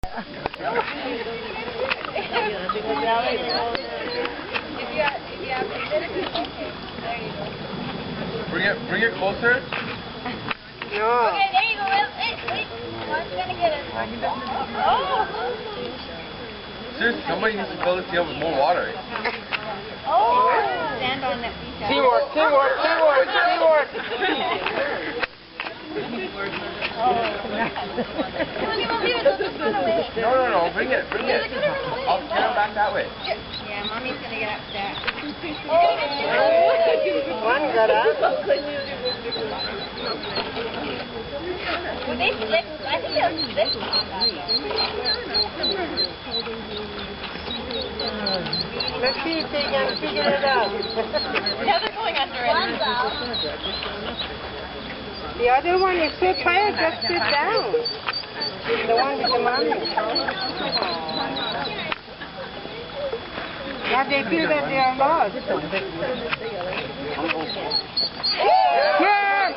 Bring it closer. No. Okay, there you go. Wait. One's gonna get it. Oh. Seriously, somebody needs to fill this field with more water. Oh. Stand on that beach. Teamwork. No, bring it. I'll get him back that way. Yeah, mommy's gonna get upset. One got up. Would they slip? I think they'll slip. Let's see if they can figure it out. Now they're going under it. The other one is so tired, just sit down. The one with the mommy. Now they feel that they are lost. Yes!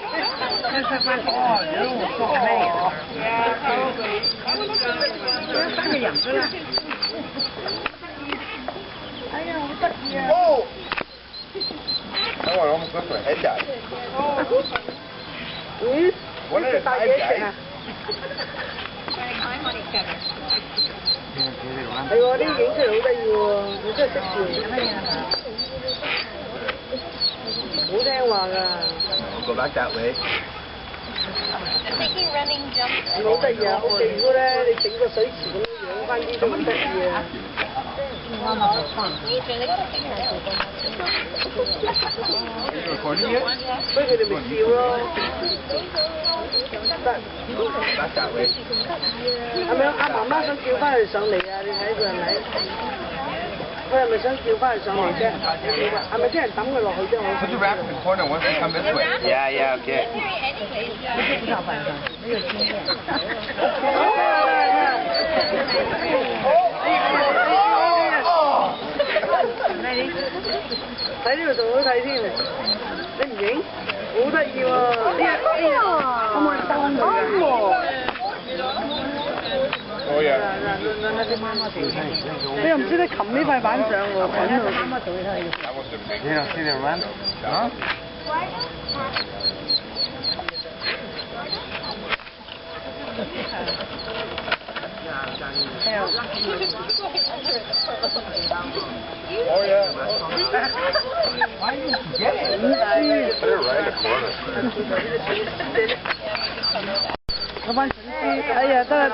Oh! Oh, I almost left my head down. What did it dive, guys? Trying to climb on each other. 係喎，啲影出嚟好得意喎，你真係識笑，好聽話㗎。Go back that way. They're taking running jumps. 好得意啊！我哋如果咧，你整個水池咁樣養翻啲都好得意啊！ Nature, they gotta figure it out. Are you recording it? 所以佢哋咪笑咯。得。Back that way. 係咪阿媽媽想叫翻佢上嚟啊？你睇佢係咪？佢係咪想叫翻佢上嚟啫？係咪啲人抌佢落去啫？ Put the raft in the corner once they come this way. Yeah, okay. Anyways. 睇呢度仲好睇添，你唔影？好得意喎！可唔可以擔佢啊？ Oh yeah. 你又唔知得擒呢塊板上喎，滾到。You don't see them run? Huh? Oh yeah. Why didn't you get it? Put it right in the corner. 嗰班筍絲，哎呀，得啦。